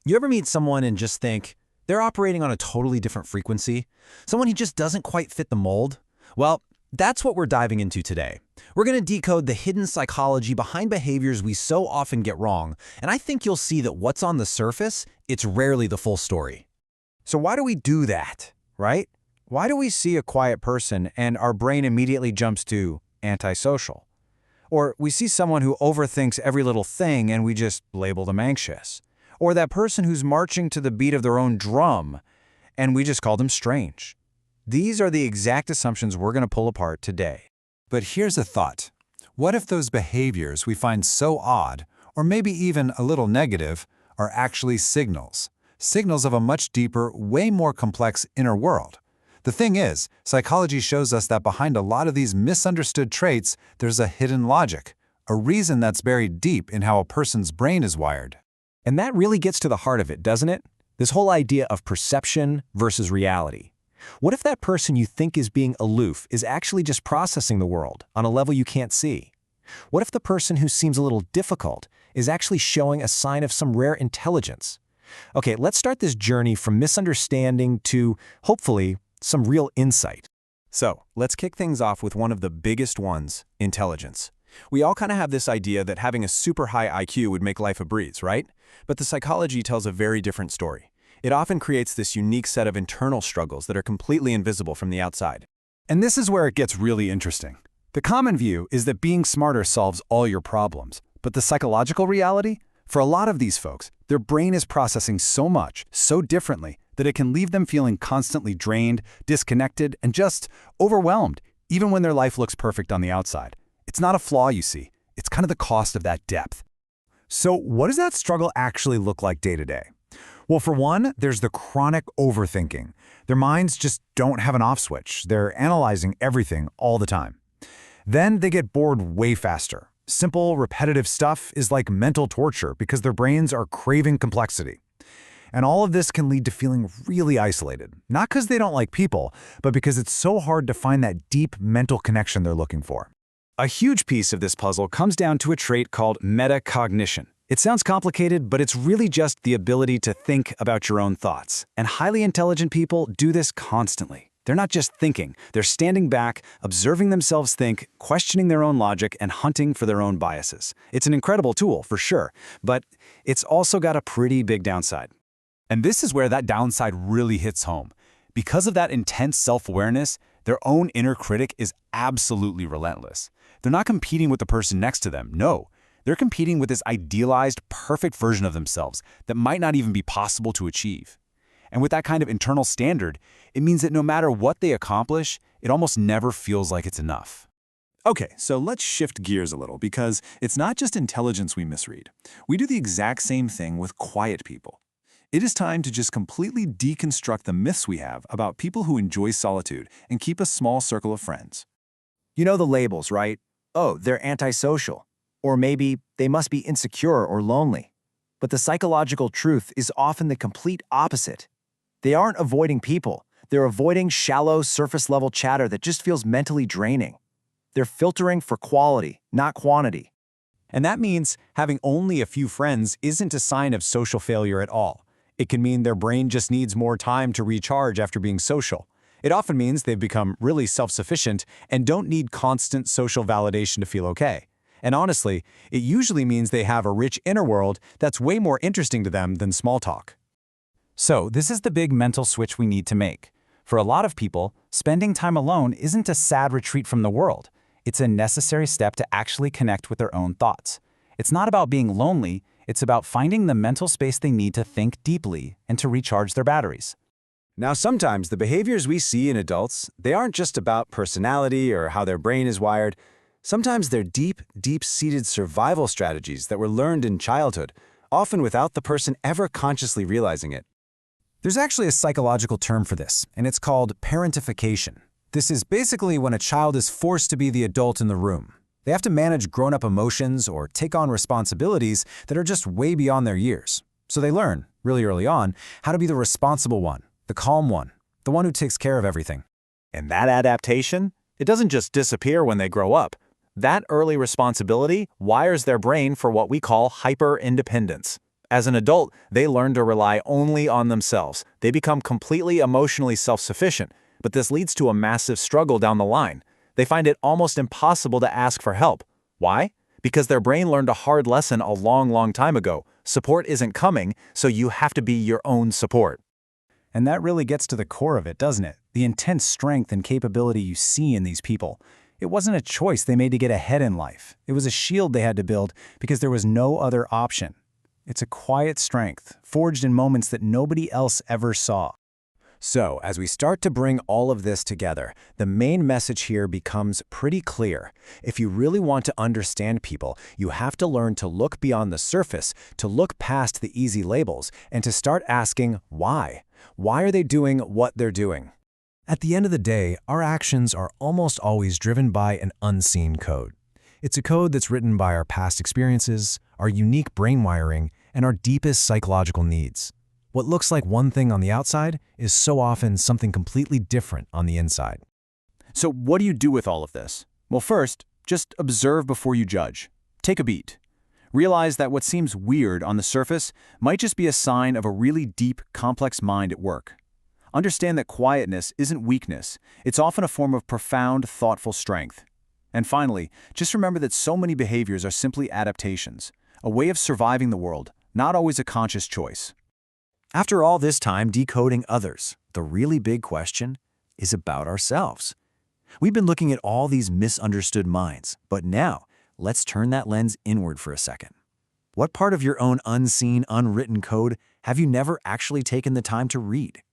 You ever meet someone and just think, they're operating on a totally different frequency? Someone who just doesn't quite fit the mold? Well, that's what we're diving into today. We're going to decode the hidden psychology behind behaviors we so often get wrong, and I think you'll see that what's on the surface, it's rarely the full story. So why do we do that, right? Why do we see a quiet person and our brain immediately jumps to antisocial? Or we see someone who overthinks every little thing and we just label them anxious. Or that person who's marching to the beat of their own drum and we just call them strange. These are the exact assumptions we're going to pull apart today. But here's a thought. What if those behaviors we find so odd, or maybe even a little negative, are actually signals? Signals of a much deeper, way more complex inner world. The thing is, psychology shows us that behind a lot of these misunderstood traits, there's a hidden logic, a reason that's buried deep in how a person's brain is wired. And that really gets to the heart of it, doesn't it? This whole idea of perception versus reality. What if that person you think is being aloof is actually just processing the world on a level you can't see? What if the person who seems a little difficult is actually showing a sign of some rare intelligence? Okay, let's start this journey from misunderstanding to, hopefully, some real insight. So, let's kick things off with one of the biggest ones, intelligence. We all kind of have this idea that having a super high IQ would make life a breeze, right? But the psychology tells a very different story. It often creates this unique set of internal struggles that are completely invisible from the outside. And this is where it gets really interesting. The common view is that being smarter solves all your problems. But the psychological reality? For a lot of these folks, their brain is processing so much, so differently, that it can leave them feeling constantly drained, disconnected, and just overwhelmed, even when their life looks perfect on the outside. It's not a flaw, you see. It's kind of the cost of that depth. So what does that struggle actually look like day to day? Well, for one, there's the chronic overthinking. Their minds just don't have an off switch. They're analyzing everything all the time. Then they get bored way faster. Simple, repetitive stuff is like mental torture because their brains are craving complexity. And all of this can lead to feeling really isolated, not because they don't like people, but because it's so hard to find that deep mental connection they're looking for. A huge piece of this puzzle comes down to a trait called metacognition. It sounds complicated, but it's really just the ability to think about your own thoughts. And highly intelligent people do this constantly. They're not just thinking, they're standing back, observing themselves think, questioning their own logic, and hunting for their own biases. It's an incredible tool, for sure, but it's also got a pretty big downside. And this is where that downside really hits home. Because of that intense self-awareness, their own inner critic is absolutely relentless. They're not competing with the person next to them, no. They're competing with this idealized, perfect version of themselves that might not even be possible to achieve. And with that kind of internal standard, it means that no matter what they accomplish, it almost never feels like it's enough. Okay, so let's shift gears a little because it's not just intelligence we misread. We do the exact same thing with quiet people. It is time to just completely deconstruct the myths we have about people who enjoy solitude and keep a small circle of friends. You know the labels, right? Oh, they're antisocial. Or maybe they must be insecure or lonely. But the psychological truth is often the complete opposite. They aren't avoiding people. They're avoiding shallow, surface-level chatter that just feels mentally draining. They're filtering for quality, not quantity. And that means having only a few friends isn't a sign of social failure at all. It can mean their brain just needs more time to recharge after being social. It often means they've become really self-sufficient and don't need constant social validation to feel okay. And honestly, it usually means they have a rich inner world that's way more interesting to them than small talk. So, this is the big mental switch we need to make. For a lot of people, spending time alone isn't a sad retreat from the world. It's a necessary step to actually connect with their own thoughts. It's not about being lonely, it's about finding the mental space they need to think deeply and to recharge their batteries. Now, sometimes the behaviors we see in adults, they aren't just about personality or how their brain is wired. Sometimes they're deep, deep-seated survival strategies that were learned in childhood, often without the person ever consciously realizing it. There's actually a psychological term for this, and it's called parentification. This is basically when a child is forced to be the adult in the room. They have to manage grown-up emotions or take on responsibilities that are just way beyond their years. So they learn, really early on, how to be the responsible one, the calm one, the one who takes care of everything. And that adaptation, it doesn't just disappear when they grow up. That early responsibility wires their brain for what we call hyper-independence. As an adult, they learn to rely only on themselves. They become completely emotionally self-sufficient, but this leads to a massive struggle down the line. They find it almost impossible to ask for help. Why? Because their brain learned a hard lesson a long time ago. Support isn't coming, so you have to be your own support. And that really gets to the core of it, doesn't it? The intense strength and capability you see in these people. It wasn't a choice they made to get ahead in life. It was a shield they had to build because there was no other option. It's a quiet strength, forged in moments that nobody else ever saw. So, as we start to bring all of this together, the main message here becomes pretty clear. If you really want to understand people, you have to learn to look beyond the surface, to look past the easy labels, and to start asking why. Why are they doing what they're doing? At the end of the day, our actions are almost always driven by an unseen code. It's a code that's written by our past experiences, our unique brain wiring, and our deepest psychological needs. What looks like one thing on the outside is so often something completely different on the inside. So what do you do with all of this? Well, first, just observe before you judge. Take a beat. Realize that what seems weird on the surface might just be a sign of a really deep, complex mind at work. Understand that quietness isn't weakness. It's often a form of profound, thoughtful strength. And finally, just remember that so many behaviors are simply adaptations, a way of surviving the world, not always a conscious choice. After all this time decoding others, the really big question is about ourselves. We've been looking at all these misunderstood minds, but now let's turn that lens inward for a second. What part of your own unseen, unwritten code have you never actually taken the time to read?